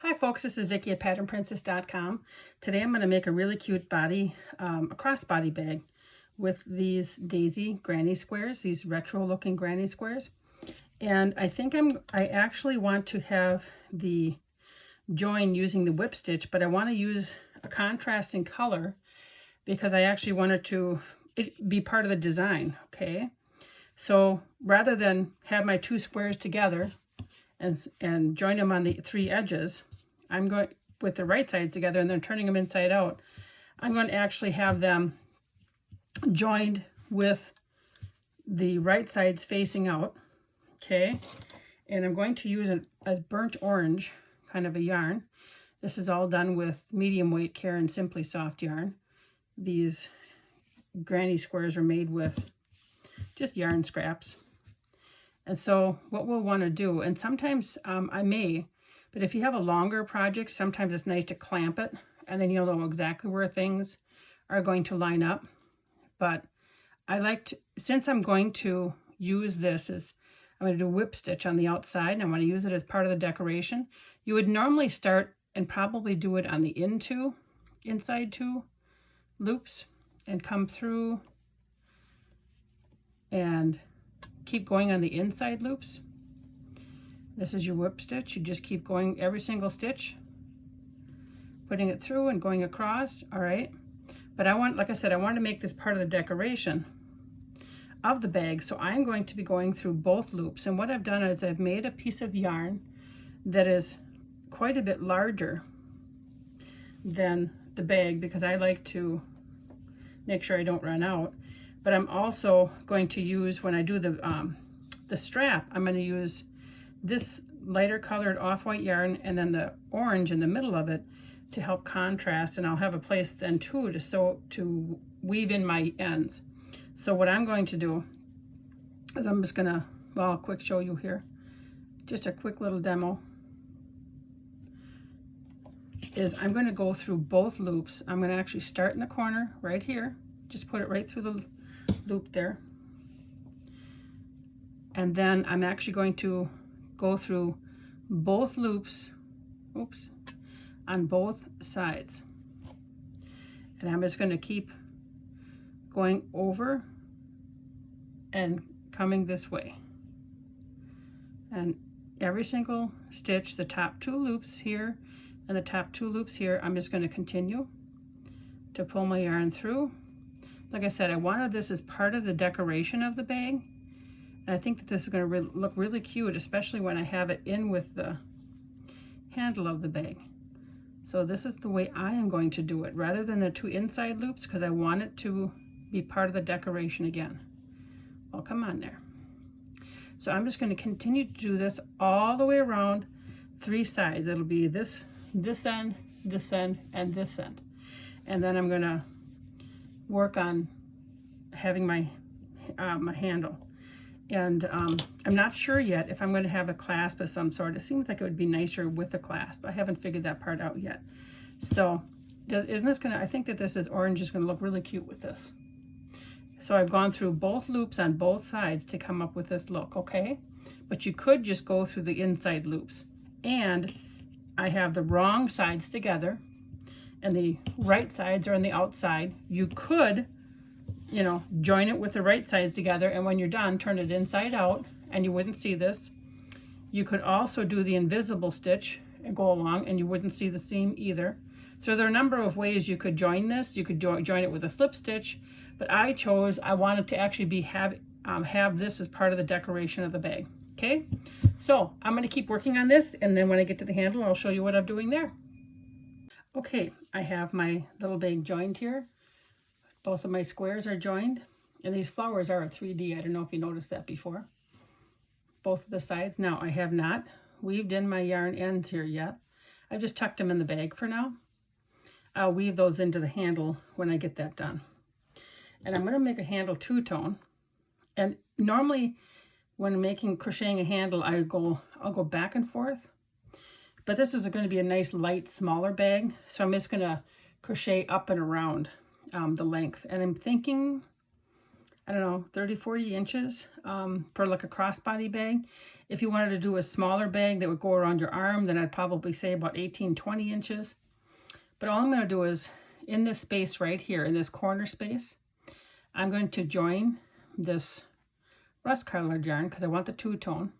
Hi folks, this is Vicki at patternprincess.com. Today I'm going to make a really cute body, a crossbody bag with these daisy granny squares, these retro looking granny squares. And I think I actually want to have the join using the whip stitch, but I want to use a contrasting color because I actually wanted to be part of the design, okay? So rather than have my two squares together and join them on the three edges, I'm going with the right sides together and then turning them inside out. I'm going to actually have them joined with the right sides facing out, okay? And I'm going to use a burnt orange kind of a yarn. This is all done with medium weight Care and Simply Soft yarn. These granny squares are made with just yarn scraps. And so what we'll want to do, and sometimes I may, but if you have a longer project, sometimes it's nice to clamp it, and then you'll know exactly where things are going to line up. But I like to, since I'm going to use this as, I'm going to do a whip stitch on the outside, and I want to use it as part of the decoration. You would normally start and probably do it on the inside two loops, and come through and keep going on the inside loops. This is your whip stitch. You just keep going every single stitch, putting it through and going across. All right. But I want, like I said, I want to make this part of the decoration of the bag. So I'm going to be going through both loops. And what I've done is I've made a piece of yarn that is quite a bit larger than the bag because I like to make sure I don't run out. But I'm also going to use, when I do the strap, I'm going to use this lighter colored off-white yarn and then the orange in the middle of it to help contrast, and I'll have a place then too to weave in my ends. So what I'm going to do is I'm just gonna, well, I'll quick show you here, just a quick little demo, is I'm going to go through both loops. I'm going to actually start in the corner right here, just put it right through the loop there, and then I'm actually going to go through both loops, oops, on both sides. And I'm just going to keep going over and coming this way. And every single stitch, the top two loops here and the top two loops here, I'm just going to continue to pull my yarn through. Like I said, I wanted this as part of the decoration of the bag. And I think that this is going to look really cute, especially when I have it in with the handle of the bag. So this is the way I am going to do it, rather than the two inside loops, because I want it to be part of the decoration again. Well, come on there. So I'm just going to continue to do this all the way around three sides. It'll be this end, this end, and this end. And then I'm going to work on having my my handle. And I'm not sure yet if I'm going to have a clasp of some sort. It seems like it would be nicer with a clasp. I haven't figured that part out yet. So isn't this going to, I think that this is orange is going to look really cute with this. So I've gone through both loops on both sides to come up with this look, okay? But you could just go through the inside loops. And I have the wrong sides together and the right sides are on the outside. You could, you know, join it with the right sides together, and when you're done, turn it inside out, and you wouldn't see this. You could also do the invisible stitch and go along, and you wouldn't see the seam either. So there are a number of ways you could join this. You could join it with a slip stitch, but I wanted to actually have this as part of the decoration of the bag. Okay, so I'm going to keep working on this, and then when I get to the handle, I'll show you what I'm doing there. Okay, I have my little bag joined here. Both of my squares are joined, and these flowers are a 3D. I don't know if you noticed that before. Both of the sides. Now, I have not weaved in my yarn ends here yet. I've just tucked them in the bag for now. I'll weave those into the handle when I get that done. And I'm going to make a handle two-tone. And normally, when crocheting a handle, I'll go back and forth. But this is going to be a nice, light, smaller bag, so I'm just going to crochet up and around the length. And I'm thinking I don't know, 30, 40 inches for like a crossbody bag. If you wanted to do a smaller bag that would go around your arm, then I'd probably say about 18, 20 inches. But all I'm going to do is in this space right here, in this corner space, I'm going to join this rust colored yarn because I want the two-tone.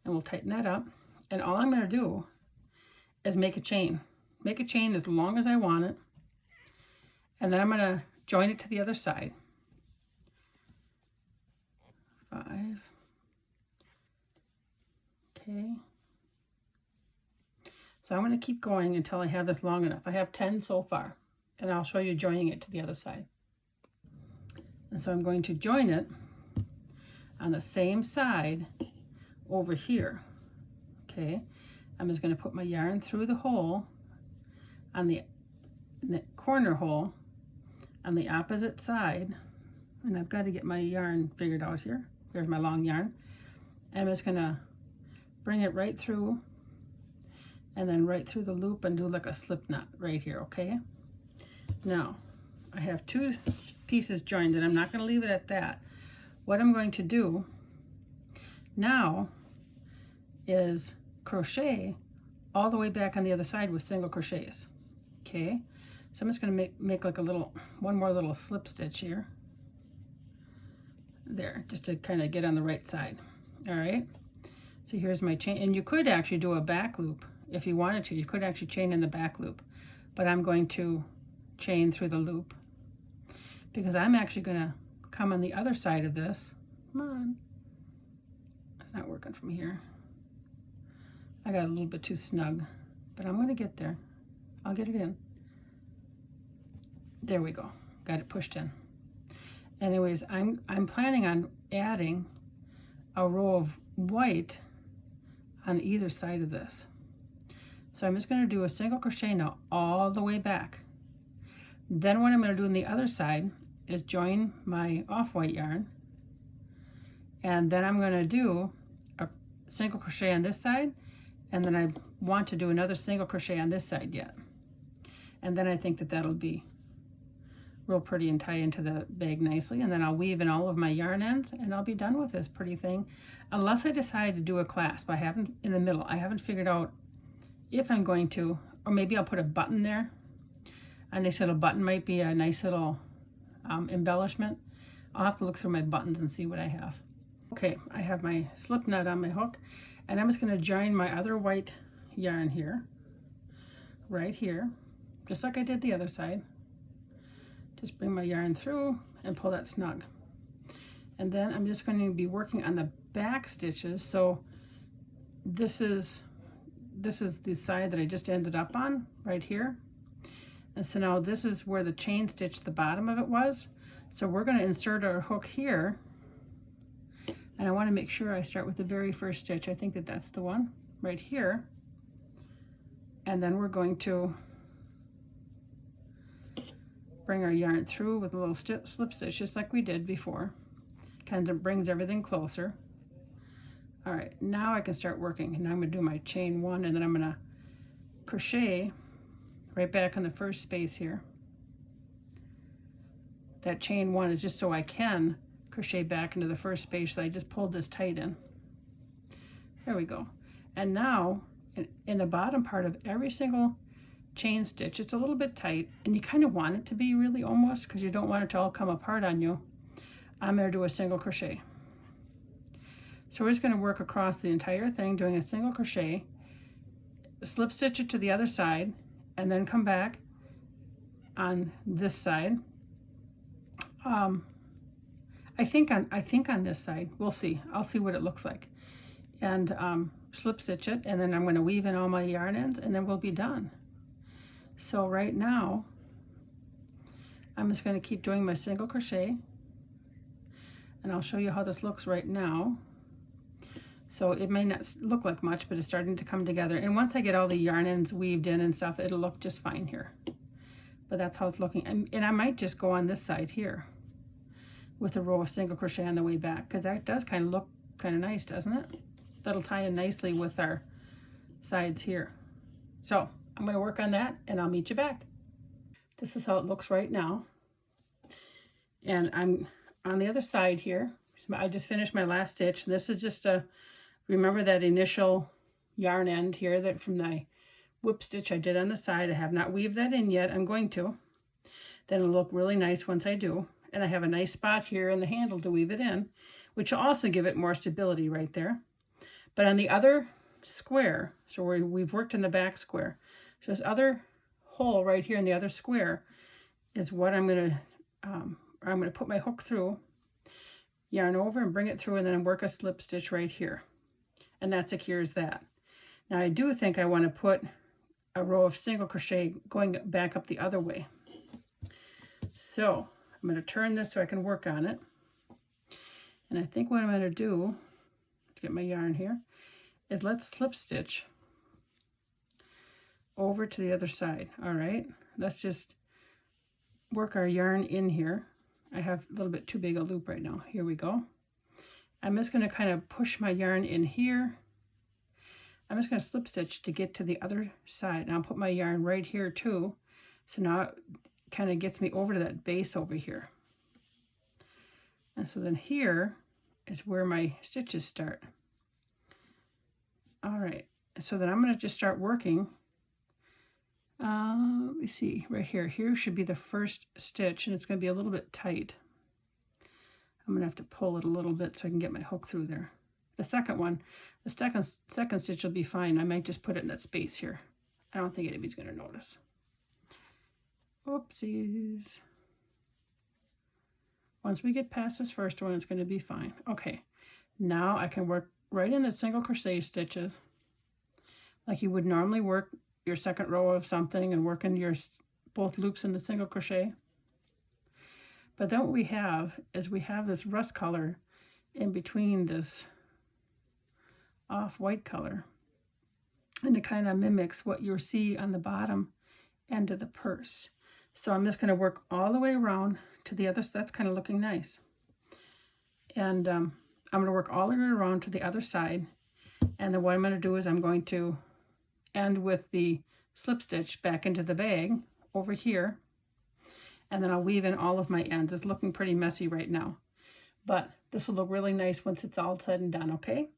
And we'll tighten that up. And all I'm going to do is make a chain. Make a chain as long as I want it. And then I'm going to join it to the other side. 5. Okay. So I'm going to keep going until I have this long enough. I have 10 so far. And I'll show you joining it to the other side. And so I'm going to join it on the same side over here. Okay. I'm just going to put my yarn through the hole on the corner hole on the opposite side. And I've got to get my yarn figured out here. Here's my long yarn. And I'm just going to bring it right through and then right through the loop and do like a slip knot right here, okay? Now, I have 2 pieces joined and I'm not going to leave it at that. What I'm going to do now is crochet all the way back on the other side with single crochets, okay? So I'm just going to make like a little, one more little slip stitch here. There, just to kind of get on the right side. All right, so here's my chain, and you could actually do a back loop if you wanted to. You could actually chain in the back loop, but I'm going to chain through the loop because I'm actually going to come on the other side of this. Come on, it's not working from here. I got a little bit too snug, but I'm going to get there. I'll get it in. There we go, got it pushed in. Anyways, I'm planning on adding a row of white on either side of this. So I'm just going to do a single crochet now all the way back. Then what I'm going to do on the other side is join my off-white yarn. And then I'm going to do a single crochet on this side. And then I want to do another single crochet on this side yet. And then I think that that'll be real pretty and tie into the bag nicely, and then I'll weave in all of my yarn ends and I'll be done with this pretty thing, unless I decide to do a clasp. I haven't figured out if I'm going to, or maybe I'll put a button there. A nice little button might be a nice little embellishment. I'll have to look through my buttons and see what I have. Okay, I have my slip knot on my hook, and I'm just going to join my other white yarn here, right here, just like I did the other side. Just bring my yarn through and pull that snug. And then I'm just going to be working on the back stitches. So this is the side that I just ended up on right here. And so now this is where the chain stitch, the bottom of it was. So we're going to insert our hook here. And I want to make sure I start with the very first stitch. I think that that's the one right here. And then we're going to bring our yarn through with a little slip stitch, just like we did before. Kind of brings everything closer. All right, now I can start working. And I'm going to do my chain 1, and then I'm going to crochet right back in the first space here. That chain 1 is just so I can crochet back into the first space that I just pulled this tight in. There we go. And now, in the bottom part of every single chain stitch, it's a little bit tight, and you kind of want it to be really almost, because you don't want it to all come apart on you. I'm going to do a single crochet. So we're just going to work across the entire thing doing a single crochet, slip stitch it to the other side, and then come back on this side. I think on this side, we'll see. I'll see what it looks like, and slip stitch it, and then I'm going to weave in all my yarn ends, and then we'll be done. So right now, I'm just going to keep doing my single crochet, and I'll show you how this looks right now. So it may not look like much, but it's starting to come together. And once I get all the yarn ends weaved in and stuff, it'll look just fine here. But that's how it's looking. And I might just go on this side here with a row of single crochet on the way back, because that does kind of look kind of nice, doesn't it? That'll tie in nicely with our sides here. So I'm going to work on that, and I'll meet you back. This is how it looks right now. And I'm on the other side here, I just finished my last stitch. This is just a, remember that initial yarn end here that from the whip stitch I did on the side. I have not weaved that in yet. I'm going to. Then it'll look really nice once I do. And I have a nice spot here in the handle to weave it in, which will also give it more stability right there. But on the other square, so we've worked in the back square, so this other hole right here in the other square is what I'm going to put my hook through, yarn over and bring it through, and then work a slip stitch right here. And that secures that. Now I do think I want to put a row of single crochet going back up the other way. So I'm going to turn this so I can work on it. And I think what I'm going to do, to get my yarn here, is let's slip stitch over to the other side. All right, let's just work our yarn in here. I have a little bit too big a loop right now. Here we go. I'm just going to kind of push my yarn in here. I'm just going to slip stitch to get to the other side. And I'll put my yarn right here too. So now it kind of gets me over to that base over here. And so then here is where my stitches start. All right, so then I'm going to just start working. Let me see, right here. Here should be the first stitch, and it's going to be a little bit tight. I'm going to have to pull it a little bit so I can get my hook through there. The second one, the second stitch will be fine. I might just put it in that space here. I don't think anybody's going to notice. Oopsies. Once we get past this first one, it's going to be fine. Okay, now I can work right in the single crochet stitches like you would normally work your second row of something and work in your both loops in the single crochet. But then what we have is we have this rust color in between this off-white color, and it kind of mimics what you'll see on the bottom end of the purse. So I'm just going to work all the way around to the other side. That's kind of looking nice. And I'm going to work all the way around to the other side. And then what I'm going to do is I'm going to end with the slip stitch back into the bag over here. And then I'll weave in all of my ends. It's looking pretty messy right now, but this will look really nice once it's all said and done, okay?